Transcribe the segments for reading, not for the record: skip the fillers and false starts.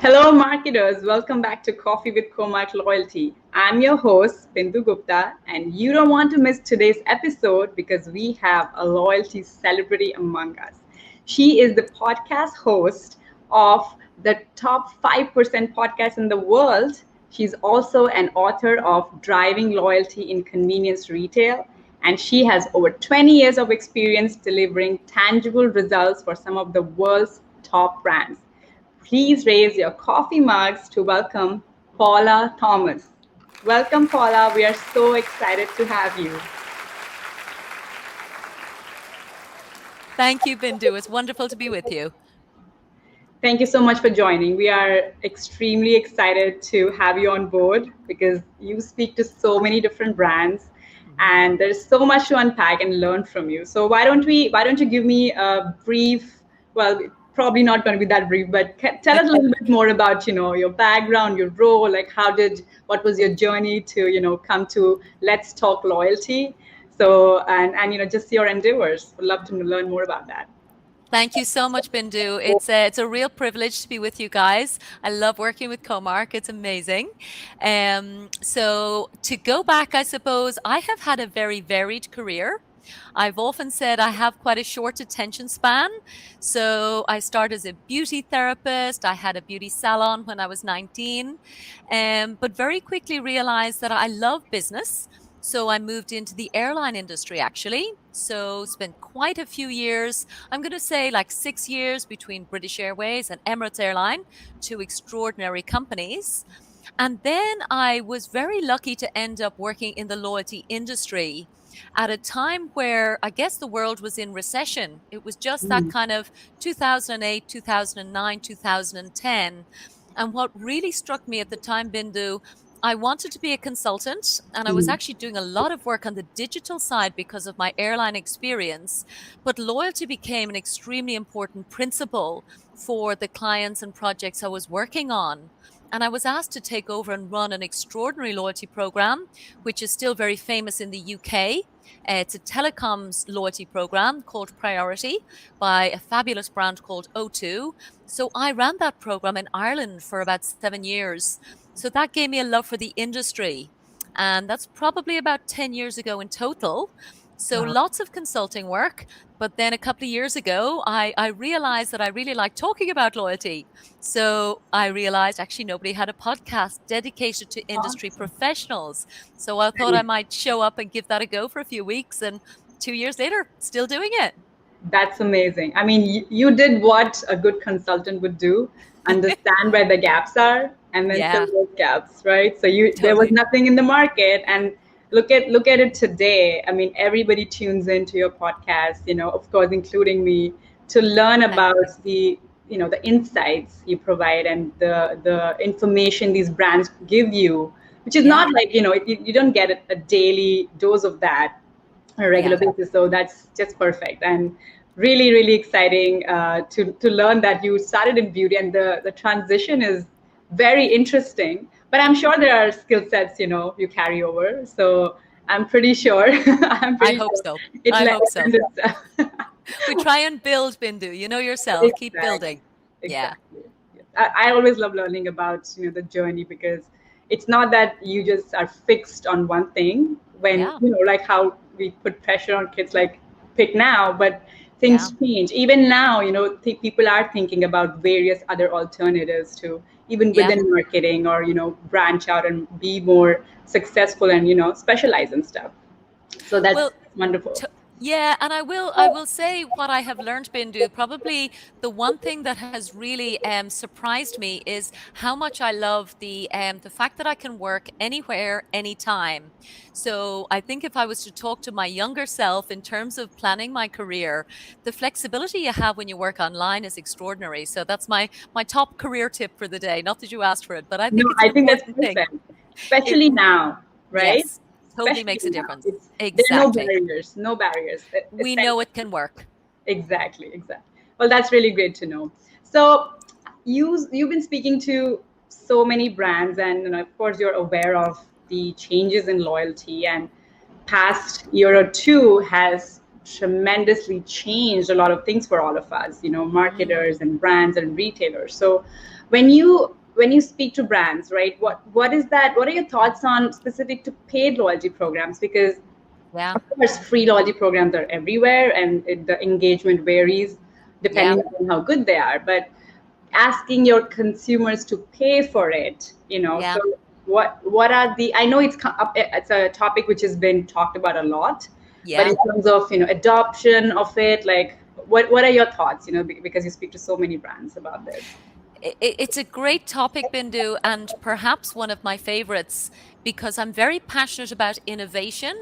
Hello, marketers. Welcome back to Coffee with Comarch Loyalty. I'm your host, Bindu Gupta, and you don't want to miss today's episode because we have a loyalty celebrity among us. She is the podcast host of the top 5% podcast in the world. She's also an author of Driving Loyalty in Convenience Retail, and she has over 20 years of experience delivering tangible results for some of the world's top brands. Please raise your coffee mugs to welcome Paula Thomas. Welcome, Paula. We are so excited to have you. Thank you, Bindu. It's wonderful to be with you. Thank you so much for joining. We are extremely excited to have you on board because you speak to so many different brands and there's so much to unpack and learn from you. So why don't you give me a brief, well, probably not going to be that brief, but tell us a little bit more about, your background, your role, like what was your journey to, come to Let's Talk Loyalty. So, and just your endeavors. Would love to learn more about that. Thank you so much, Bindu. It's a real privilege to be with you guys. I love working with Comarch. It's amazing. So to go back, I suppose I have had a very varied career. I've often said I have quite a short attention span. So I started as a beauty therapist. I had a beauty salon when I was 19, but very quickly realized that I love business. So I moved into the airline industry, actually. So spent quite a few years, I'm going to say like 6 years between British Airways and Emirates Airline, two extraordinary companies. And then I was very lucky to end up working in the loyalty industry at a time where I guess the world was in recession. It was just that kind of 2008, 2009, 2010. And what really struck me at the time, Bindu, I wanted to be a consultant, and I was actually doing a lot of work on the digital side because of my airline experience. But loyalty became an extremely important principle for the clients and projects I was working on. And I was asked to take over and run an extraordinary loyalty program, which is still very famous in the UK. It's a telecoms loyalty program called Priority by a fabulous brand called O2. So I ran that program in Ireland for about 7 years. So that gave me a love for the industry. And that's probably about 10 years ago in total. So lots of consulting work. But then a couple of years ago, I realized that I really like talking about loyalty. So I realized actually nobody had a podcast dedicated to industry professionals. So I thought I might show up and give that a go for a few weeks. And 2 years later, still doing it. That's amazing. I mean, you did what a good consultant would do, understand where the gaps are and then fill those gaps, right? So there was nothing in the market, and look at it today. I mean, everybody tunes into your podcast, of course, including me, to learn about the insights you provide and the information these brands give you, which is not like, you don't get a daily dose of that on a regular basis. So that's just perfect. And really, really exciting to learn that you started in beauty, and the transition is very interesting. But I'm sure there are skill sets, you carry over. So I'm pretty sure. I hope so. I hope so. We try and build, Bindu. You know yourself. Exactly. Keep building. Exactly. Yeah. I always love learning about the journey, because it's not that you just are fixed on one thing. When like how we put pressure on kids, like pick now, but things change. Even now, people are thinking about various other alternatives to even within marketing, or branch out and be more successful and specialize in stuff. So that's wonderful. And I will say what I have learned, Bindu. Probably the one thing that has really surprised me is how much I love the fact that I can work anywhere, anytime. So I think if I was to talk to my younger self in terms of planning my career, the flexibility you have when you work online is extraordinary. So that's my top career tip for the day. Not that you asked for it, but I think it's an important thing. Especially now, right? Yes. Totally makes a difference. Exactly. No barriers. We know it can work. Exactly. Well, that's really great to know. So you've been speaking to so many brands, and of course you're aware of the changes in loyalty, and past year or two has tremendously changed a lot of things for all of us, marketers and brands and retailers. So when you speak to brands, right? What is that? What are your thoughts on specific to paid loyalty programs? Because Yeah. of course, free loyalty programs are everywhere, and the engagement varies Yeah. depending on how good they are. But asking your consumers to pay for it, Yeah. so what are the? I know it's a topic which has been talked about a lot, but Yeah. in terms of adoption of it, like what are your thoughts? Because you speak to so many brands about this. It's a great topic, Bindu, and perhaps one of my favorites because I'm very passionate about innovation.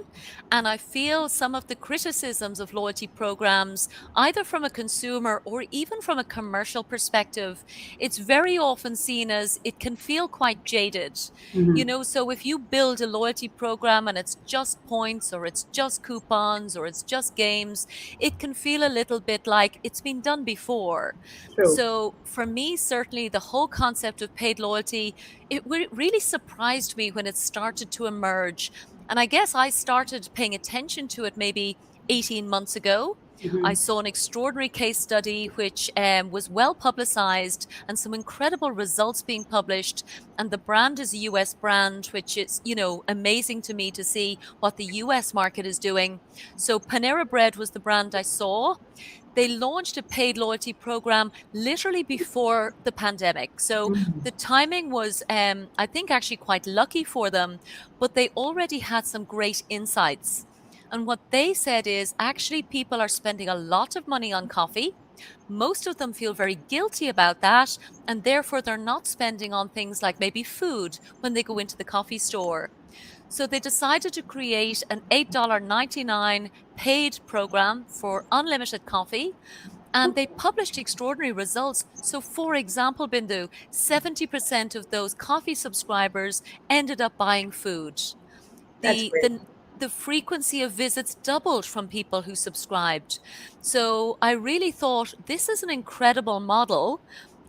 And I feel some of the criticisms of loyalty programs, either from a consumer or even from a commercial perspective, it's very often seen as it can feel quite jaded. Hmm. So if you build a loyalty program and it's just points or it's just coupons or it's just games, it can feel a little bit like it's been done before. True. So for me, certainly the whole concept of paid loyalty, it really surprised me when it started to emerge. And I guess I started paying attention to it maybe 18 months ago. I Hmm. saw an extraordinary case study which was well publicized and some incredible results being published. And the brand is a US brand, which is, amazing to me to see what the US market is doing. So Panera Bread was the brand I saw. They launched a paid loyalty program literally before the pandemic. So the timing was, I think, actually quite lucky for them, but they already had some great insights. And what they said is actually people are spending a lot of money on coffee. Most of them feel very guilty about that, and therefore they're not spending on things like maybe food when they go into the coffee store. So they decided to create an $8.99 paid program for unlimited coffee, and they published extraordinary results. So, for example, Bindu, 70% of those coffee subscribers ended up buying food. That's The, great. the the frequency of visits doubled from people who subscribed. So I really thought this is an incredible model.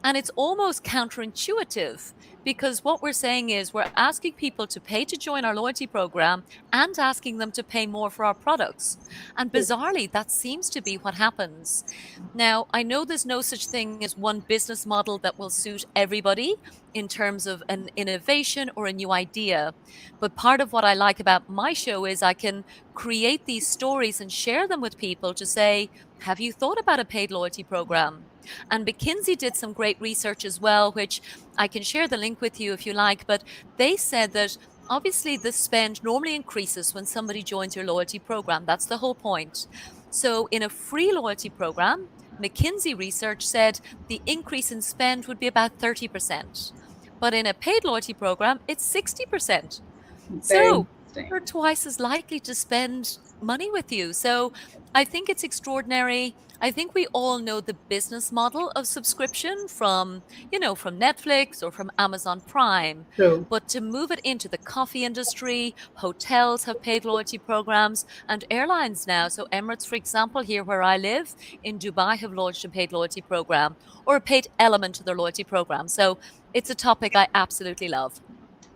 And it's almost counterintuitive because what we're saying is we're asking people to pay to join our loyalty program and asking them to pay more for our products. And bizarrely, that seems to be what happens. Now, I know there's no such thing as one business model that will suit everybody in terms of an innovation or a new idea. But part of what I like about my show is I can create these stories and share them with people to say, have you thought about a paid loyalty program? And McKinsey did some great research as well, which I can share the link with you if you like. But they said that obviously the spend normally increases when somebody joins your loyalty program. That's the whole point. So in a free loyalty program, McKinsey research said the increase in spend would be about 30%. But in a paid loyalty program, it's 60%. Very So interesting. they're twice as likely to spend money with you. So I think it's extraordinary. I think we all know the business model of subscription from Netflix or from Amazon Prime. True. But to move it into the coffee industry, hotels have paid loyalty programs and airlines now. So Emirates, for example, here where I live in Dubai have launched a paid loyalty program or a paid element to their loyalty program. So it's a topic I absolutely love.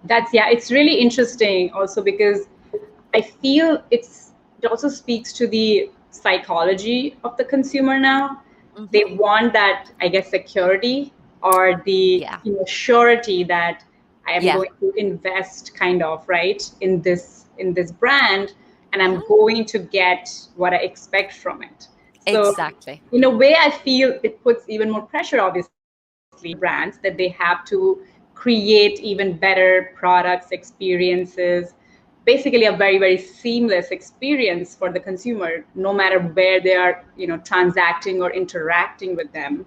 It's really interesting also because I feel it also speaks to the psychology of the consumer now. They Hmm. want that, I guess, security or the Yeah. surety that I am Yeah. going to invest kind of right in this brand, and I'm Hmm. going to get what I expect from it. So Exactly. in a way, I feel it puts even more pressure, obviously, brands that they have to create even better products, experiences, basically a very, very seamless experience for the consumer, no matter where they are, transacting or interacting with them.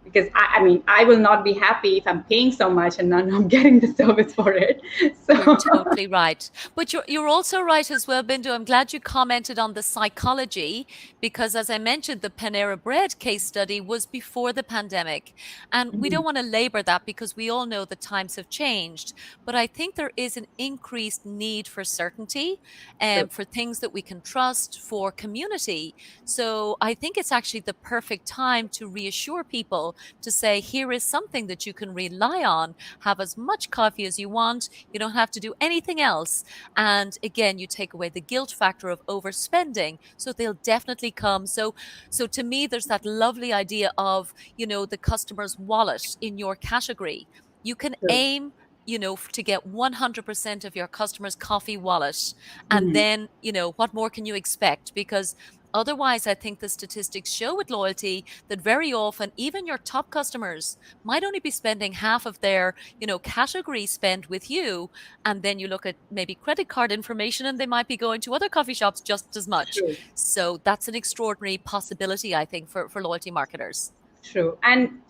Because I mean, I will not be happy if I'm paying so much and not getting the service for it. You're So totally right. But you're also right as well, Bindu. I'm glad you commented on the psychology because as I mentioned, the Panera Bread case study was before the pandemic. And we don't want to labor that because we all know the times have changed. But I think there is an increased need for certainty true. and for things that we can trust for community. So I think it's actually the perfect time to reassure people to say, here is something that you can rely on. Have as much coffee as you want. You don't have to do anything else. And again, you take away the guilt factor of overspending. So they'll definitely come. So to me, there's that lovely idea of, the customer's wallet in your category. You can True. aim, to get 100% of your customers' coffee wallet. And Mhm. then, what more can you expect? Because otherwise, I think the statistics show with loyalty that very often, even your top customers might only be spending half of their, category spend with you. And then you look at maybe credit card information and they might be going to other coffee shops just as much. True. So that's an extraordinary possibility, I think, for loyalty marketers. True. And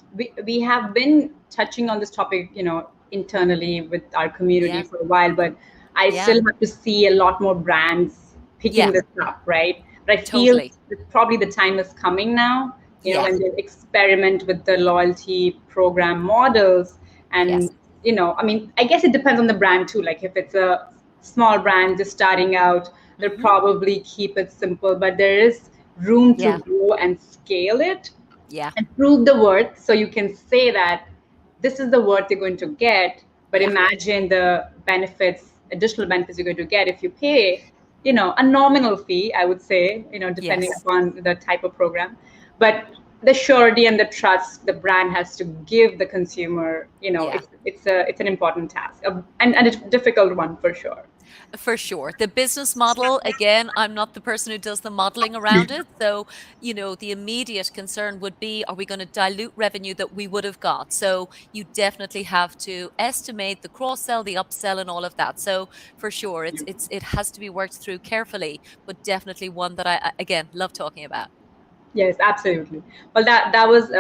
we have been touching on this topic, internally with our community Yeah. for a while, but I Yeah. still have to see a lot more brands picking Yeah. this up, right? But I feel Totally. that probably the time is coming now, Yeah. when they experiment with the loyalty program models. And, Yes. I mean, I guess it depends on the brand too. Like if it's a small brand just starting out, they'll Hmm. probably keep it simple, but there is room to Yeah. grow and scale it Yeah. and prove the worth, so you can say that this is the worth you're going to get, but Yeah. imagine the benefits, additional benefits you're going to get if you pay, a nominal fee, I would say, depending Yes. upon the type of program. But the surety and the trust the brand has to give the consumer, Yeah. it's an important task, and a difficult one for sure. For sure. The business model, again, I'm not the person who does the modeling around it. So, the immediate concern would be, are we going to dilute revenue that we would have got? So you definitely have to estimate the cross sell, the upsell, and all of that. So for sure, it has to be worked through carefully, but definitely one that again, love talking about. Yes, absolutely. Well, that was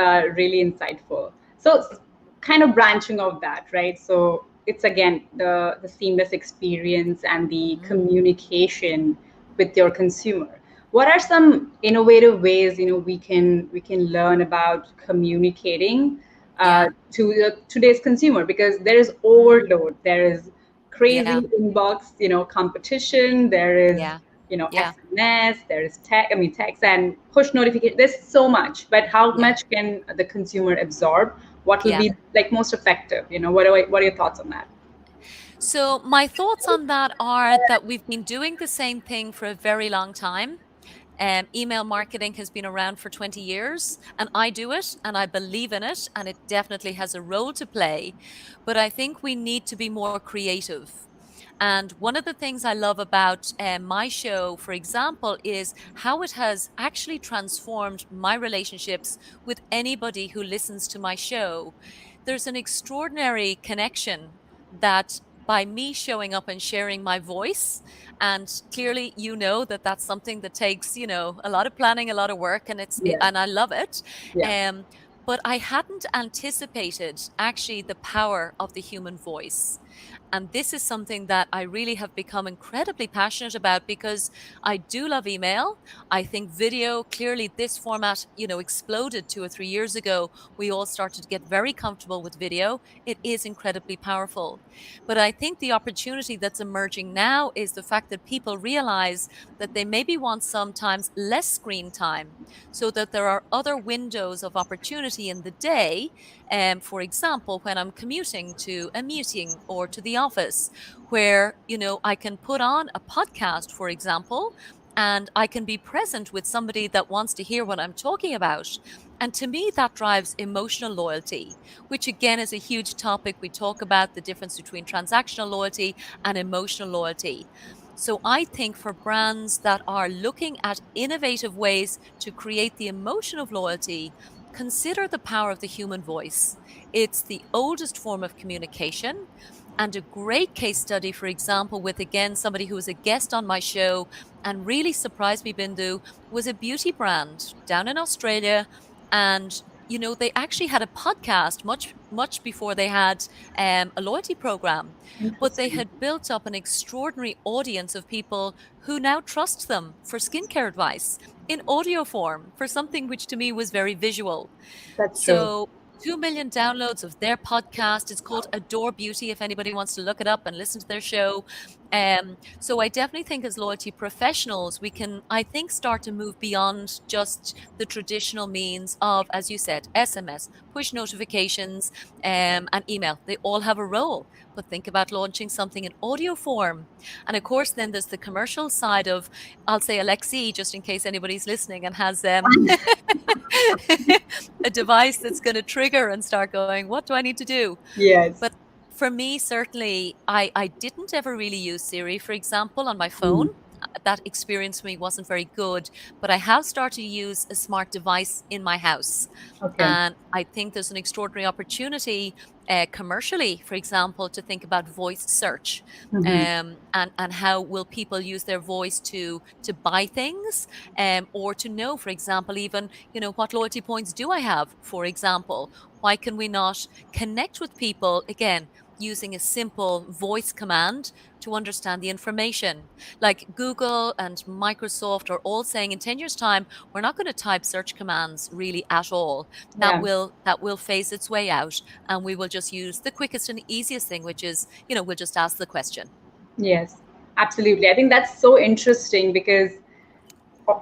really insightful. So, kind of branching off that, right? So it's again the seamless experience and the Mhm. communication with your consumer. What are some innovative ways we can learn about communicating Yeah. to today's consumer? Because there is Mm. overload, there is Yeah. crazy inbox, competition, there is Yeah. Yeah. SMS, there is text and push notification. There's so much, but how Yeah. much can the consumer absorb? What will Yeah. be like most effective? What are your thoughts on that? So my thoughts on that are that we've been doing the same thing for a very long time. Email marketing has been around for 20 years, and I do it and I believe in it, and it definitely has a role to play. But I think we need to be more creative. And one of the things I love about my show, for example, is how it has actually transformed my relationships with anybody who listens to my show. There's an extraordinary connection that by me showing up and sharing my voice, and clearly that that's something that takes a lot of planning, a lot of work, and Yeah, and I love it. yeah, um but I hadn't anticipated actually the power of the human voice. And this is something that I really have become incredibly passionate about because I do love email. I think video, clearly this format, exploded 2 or 3 years ago. We all started to get very comfortable with video. It is incredibly powerful. But I think the opportunity that's emerging now is the fact that people realize that they maybe want sometimes less screen time, so that there are other windows of opportunity in the day. For example, when I'm commuting to a meeting or to the office, where, I can put on a podcast, for example, and I can be present with somebody that wants to hear what I'm talking about. And to me, that drives emotional loyalty, which again is a huge topic. We talk about the difference between transactional loyalty and emotional loyalty. So I think for brands that are looking at innovative ways to create the emotion of loyalty, consider the power of the human voice. It's the oldest form of communication. And a great case study, for example, with again somebody who was a guest on my show and really surprised me, Bindu, was a beauty brand down in Australia. And they actually had a podcast much before they had a loyalty program, but they interesting. had built up an extraordinary audience of people who now trust them for skincare advice in audio form, for something which to me was very visual. That's true. So 2 million downloads of their podcast. It's called Adore Beauty, if anybody wants to look it up and listen to their show. So I definitely think as loyalty professionals, we can, I think, start to move beyond just the traditional means of, as you said, SMS, push notifications, and email. They all have a role, but think about launching something in audio form. And of course, then there's the commercial side of, I'll say Alexi, just in case anybody's listening and has a device that's going to trigger and start going, what do I need to do? Yes. But for me, certainly, I didn't ever really use Siri, for example, on my phone. That experience for me wasn't very good, but I have started to use a smart device in my house. Okay. And I think there's an extraordinary opportunity commercially, for example, to think about voice search, and how will people use their voice to buy things, or to know, for example, even, what loyalty points do I have, for example? Why can we not connect with people, again, using a simple voice command to understand the information? Like Google and Microsoft are all saying in 10 years' time, we're not going to type search commands really at all. That will phase its way out, and we will just use the quickest and easiest thing, which is, we'll just ask the question. Yes, absolutely. I think that's so interesting because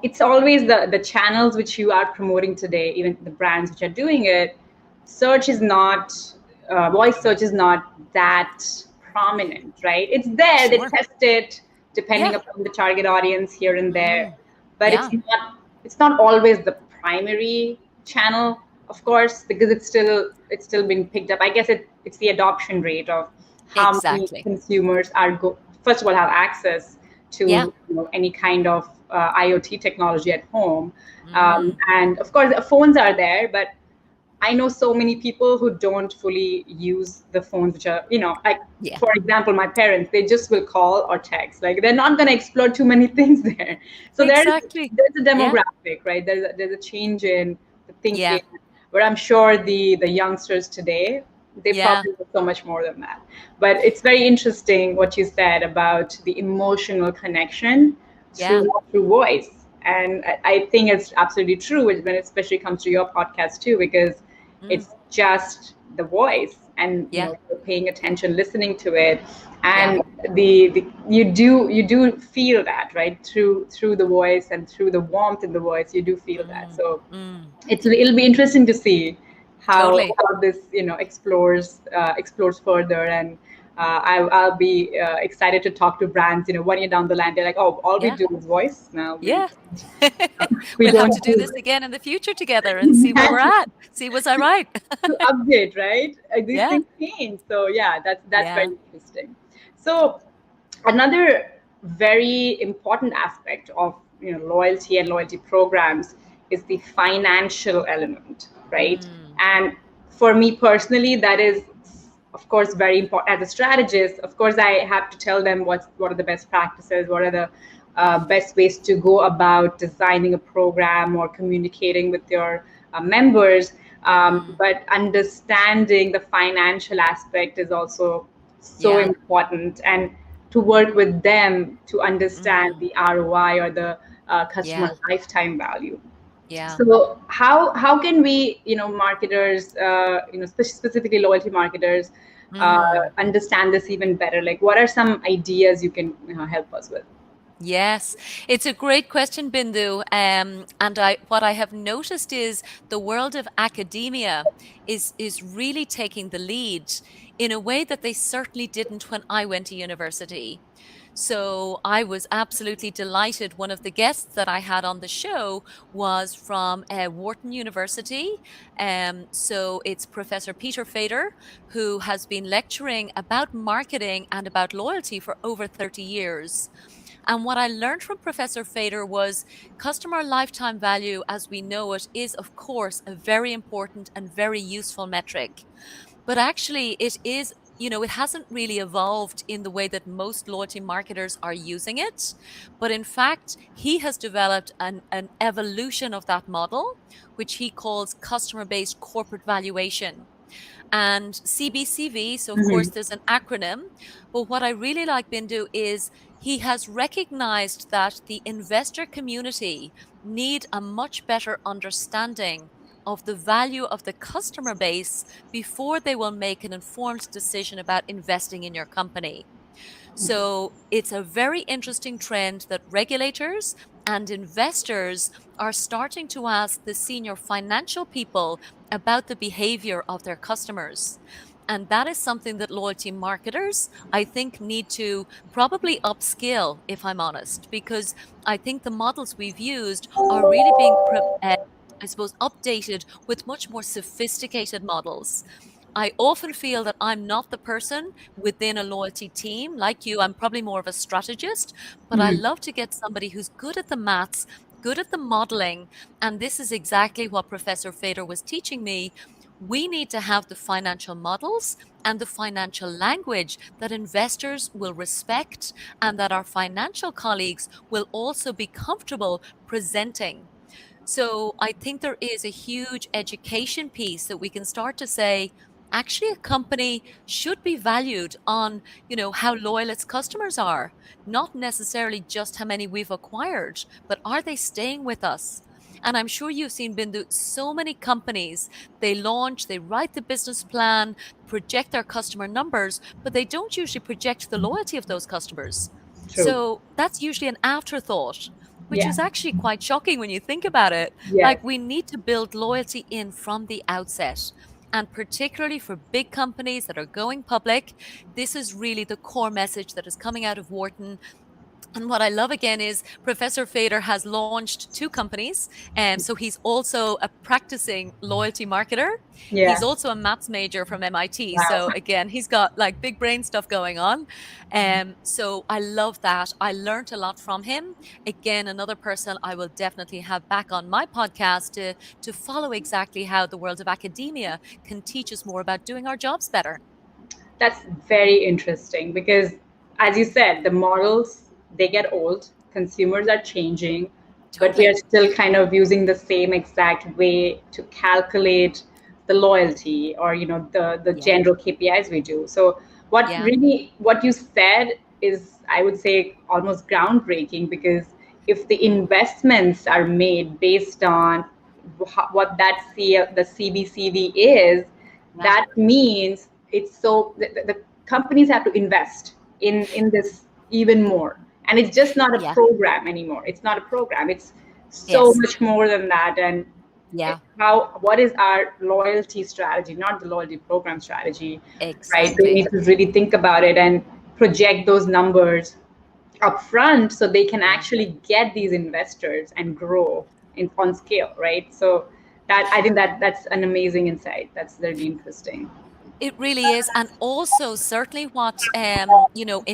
it's always the channels which you are promoting today, even the brands which are doing it. Search is not, voice search is not that prominent, right? It's there, they test it depending upon the target audience here and there, but it's not always the primary channel, of course, because it's still being picked up. I guess it's the adoption rate of how many consumers first of all have access to any kind of IoT technology at home. And of course, the phones are there, but I know so many people who don't fully use the phones, which are, for example, my parents, they just will call or text. Like, they're not going to explore too many things there. So there's a demographic, right? There's a change in the thinking, where I'm sure the youngsters today, they probably do so much more than that. But it's very interesting what you said about the emotional connection through voice. And I think it's absolutely true when it especially comes to your podcast too, because it's just the voice, and you're paying attention, listening to it, and you do feel that, right, through the voice and through the warmth in the voice. You do feel that. So it'll be interesting to see how this explores further, and I'll be excited to talk to brands. 1 year down the line, they're like, "Oh, all we do is voice now." We'll have to do this again in the future together and see where we're at. See, was I right? To update, right? These things change. So that's very interesting. So another very important aspect of loyalty and loyalty programs is the financial element, right? And for me personally, that is, of course, very important. As a strategist, of course, I have to tell them what are the best practices, what are the best ways to go about designing a program or communicating with your members. But understanding the financial aspect is also so important, and to work with them to understand the ROI, or the customer lifetime value. So how can we, marketers, specifically loyalty marketers, understand this even better? Like, what are some ideas you can help us with? Yes, it's a great question, Bindu. And what I have noticed is the world of academia is really taking the lead in a way that they certainly didn't when I went to university. So I was absolutely delighted. One of the guests that I had on the show was from Wharton University. So it's Professor Peter Fader, who has been lecturing about marketing and about loyalty for over 30 years. And what I learned from Professor Fader was customer lifetime value, as we know it, is, of course, a very important and very useful metric. But actually, it is, it hasn't really evolved in the way that most loyalty marketers are using it. But in fact, he has developed an evolution of that model, which he calls customer-based corporate valuation. And CBCV, so of course there's an acronym, but what I really like, Bindu, is he has recognized that the investor community need a much better understanding of the value of the customer base before they will make an informed decision about investing in your company. So it's a very interesting trend that regulators and investors are starting to ask the senior financial people about the behavior of their customers. And that is something that loyalty marketers, I think, need to probably upskill, if I'm honest, because I think the models we've used are really being, I suppose, updated with much more sophisticated models. I often feel that I'm not the person within a loyalty team. Like you, I'm probably more of a strategist, but I Mm. love to get somebody who's good at the maths, good at the modeling. And this is exactly what Professor Fader was teaching me. We need to have the financial models and the financial language that investors will respect and that our financial colleagues will also be comfortable presenting. So I think there is a huge education piece that we can start to say, actually, a company should be valued on, how loyal its customers are, not necessarily just how many we've acquired, but are they staying with us? And I'm sure you've seen, Bindu, so many companies, they launch, they write the business plan, project their customer numbers, but they don't usually project the loyalty of those customers. True. So that's usually an afterthought, which Yeah. is actually quite shocking when you think about it. Yes. Like, we need to build loyalty in from the outset. And particularly for big companies that are going public, this is really the core message that is coming out of Wharton. And what I love again is Professor Fader has launched two companies. And so he's also a practicing loyalty marketer. He's Yeah. also a maths major from MIT. Wow. So again, he's got like big brain stuff going on. So I love that. I learned a lot from him. Again, another person I will definitely have back on my podcast to follow exactly how the world of academia can teach us more about doing our jobs better. That's very interesting because, as you said, the models, they get old, consumers are changing, but we are Totally. still kind of using the same exact way to calculate the loyalty or the Yeah. general KPIs we do. So Yeah. what you said is, I would say, almost groundbreaking, because if the investments are made based on what the CBCV is, Yeah. that means the companies have to invest in this even more, and it's just not a Yeah. program anymore. It's not a program. It's so Yes. much more than that. And Yeah. what is our loyalty strategy, not the loyalty program strategy, right? We Exactly. need to really think about it and project those numbers upfront so they can Yeah. actually get these investors and grow on scale, right? So that, I think that's an amazing insight. That's really interesting. It really is. And also, certainly,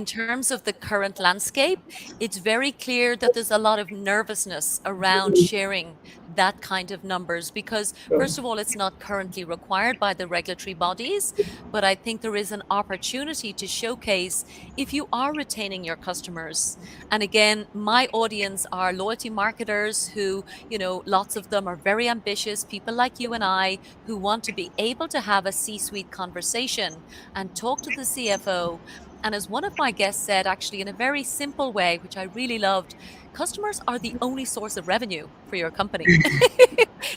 in terms of the current landscape, it's very clear that there's a lot of nervousness around sharing that kind of numbers because, True. first of all, it's not currently required by the regulatory bodies. But I think there is an opportunity to showcase if you are retaining your customers. And again, my audience are loyalty marketers who, lots of them are very ambitious, people like you and I, who want to be able to have a C-suite conversation and talk to the CFO. And as one of my guests said, actually, in a very simple way, which I really loved, customers are the only source of revenue for your company.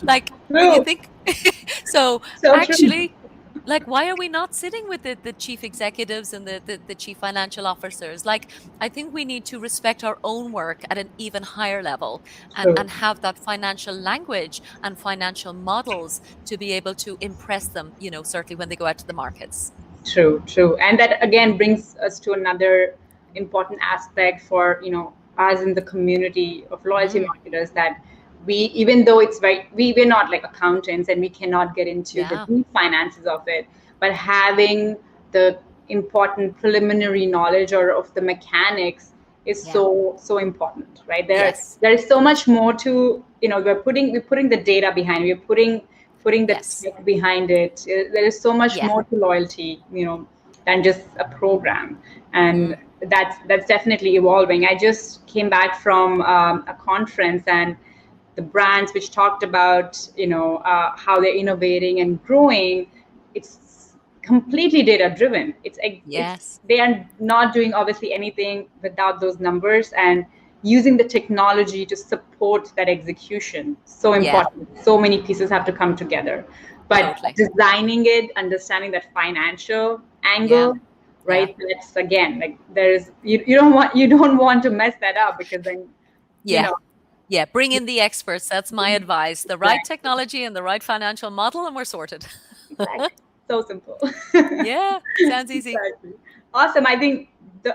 Like, when you True. think, so So true. actually, like, why are we not sitting with the chief executives and the chief financial officers? Like, I think we need to respect our own work at an even higher level True. and have that financial language and financial models to be able to impress them, certainly when they go out to the markets. True, true. And that again brings us to another important aspect for, us in the community of loyalty Mm, marketers, that even though we're not like accountants and we cannot get into the yeah. deep finances of it, but having the important preliminary knowledge or of the mechanics is Yeah. so important, right? Yes. There is so much more to, we're putting the data behind, we're putting the Yes. tech behind it. There is so much Yeah. more to loyalty, than just a program, and Mm, that's definitely evolving. I just came back from a conference, and the brands which talked about, how they're innovating and growing, it's completely data driven. It's yes. they are not doing obviously anything without those numbers, and using the technology to support that execution. So important. So many pieces have to come together. But designing it, understanding that financial angle, right? That's again, like there's you don't want to mess that up, because then you know. Yeah, bring in the experts. That's my advice. The right technology and the right financial model, and we're sorted. Exactly. So simple. Yeah, sounds easy. Exactly. Awesome. I think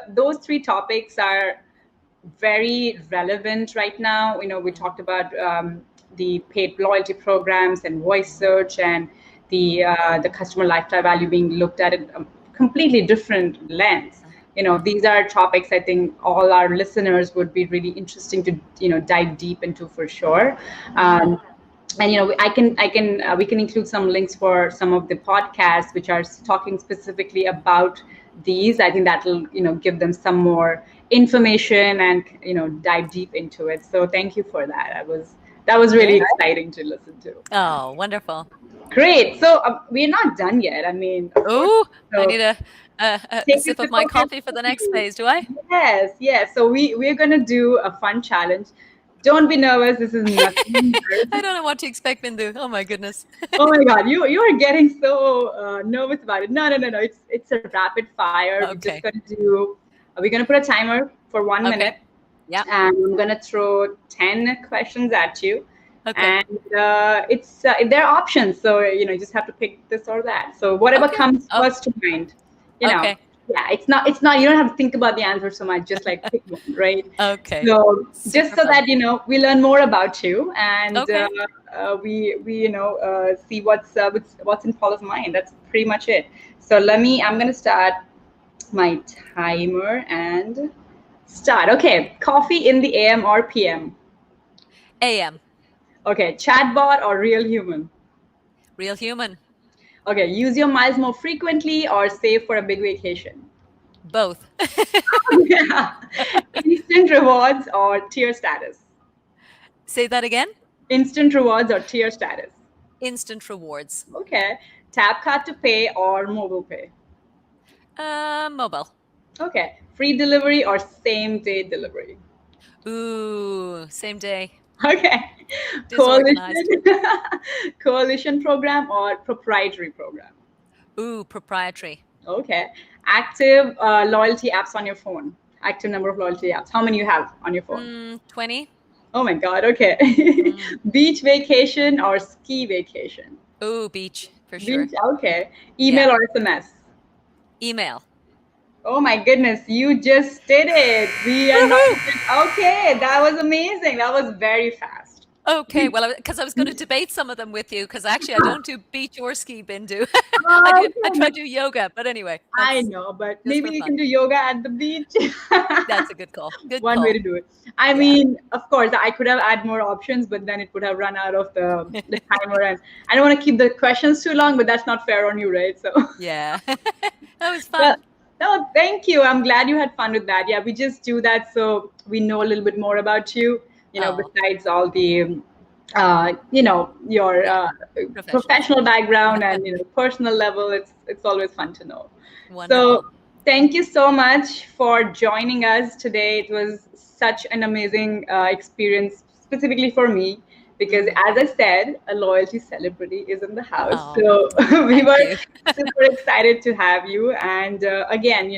those three topics are very relevant right now. We talked about the paid loyalty programs and voice search, and the customer lifetime value being looked at in a completely different lens. These are topics I think all our listeners would be really interesting to dive deep into for sure. And we can include some links for some of the podcasts which are talking specifically about these. I think that will give them some more information and dive deep into it. So thank you for that. That was really exciting to listen to. Oh, wonderful. Great. So we're not done yet. I mean, oh, I need a sip of my coffee for the next phase. Do I? Yes. So we're gonna do a fun challenge. Don't be nervous. This is nothing. I don't know what to expect, Bindu. Oh my goodness. Oh my God, you are getting so nervous about it. No. It's a rapid fire. Okay. We're gonna put a timer for 1 minute. Yeah. And I'm gonna throw 10 questions at you. Okay. And there are options, so you just have to pick this or that. So whatever comes first to mind. Okay. Yeah, it's not. You don't have to think about the answer so much. Just like pick one, right? Okay. So just so that we learn more about you, and we see what's in Paula's mind. That's pretty much it. So I'm gonna start my timer and start. Okay, coffee in the AM or PM? AM. Okay, chatbot or real human? Real human. Okay, use your miles more frequently or save for a big vacation? Both. Yeah. Instant rewards or tier status? Say that again? Instant rewards or tier status? Instant rewards. Okay. Tap card to pay or mobile pay? Mobile. Okay. Free delivery or same day delivery? Ooh, same day. Okay. Coalition program or proprietary program? Ooh, proprietary. Okay. Active loyalty apps on your phone. Active number of loyalty apps. How many you have on your phone? 20. Oh my God. Okay. Beach vacation or ski vacation? Ooh, beach for sure. Beach. Okay. Email or SMS? Email. Oh my goodness, you just did it. We are not. Okay, that was amazing. That was very fast. Okay, well, because I was going to debate some of them with you, because actually I don't do beach or ski, Bindu. I try to do yoga, but anyway. I know, but maybe you can do yoga at the beach. That's a good call. Good One call. way to do it. I mean, of course, I could have added more options, but then it would have run out of the timer. And I don't want to keep the questions too long, but that's not fair on you, right? So yeah, that was fun. No, thank you. I'm glad you had fun with that. Yeah, we just do that so we know a little bit more about you, besides all the, your professional background and, personal level. It's always fun to know. Wonderful. So thank you so much for joining us today. It was such an amazing experience, specifically for me, because as I said, a loyalty celebrity is in the house. So we were super excited to have you. And again,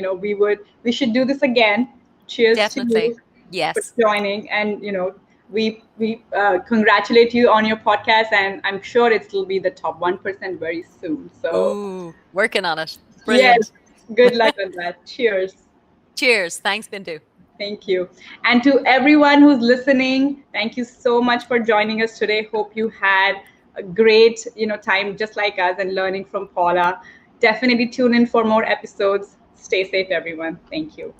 we should do this again. Cheers to you for joining. And, we congratulate you on your podcast, and I'm sure it will be the top 1% very soon. So working on it. Brilliant. Yes, good luck on that. Cheers. Cheers. Thanks, Bindu. Thank you. And to everyone who's listening, thank you so much for joining us today. Hope you had a great, time just like us and learning from Paula. Definitely tune in for more episodes. Stay safe, everyone. Thank you.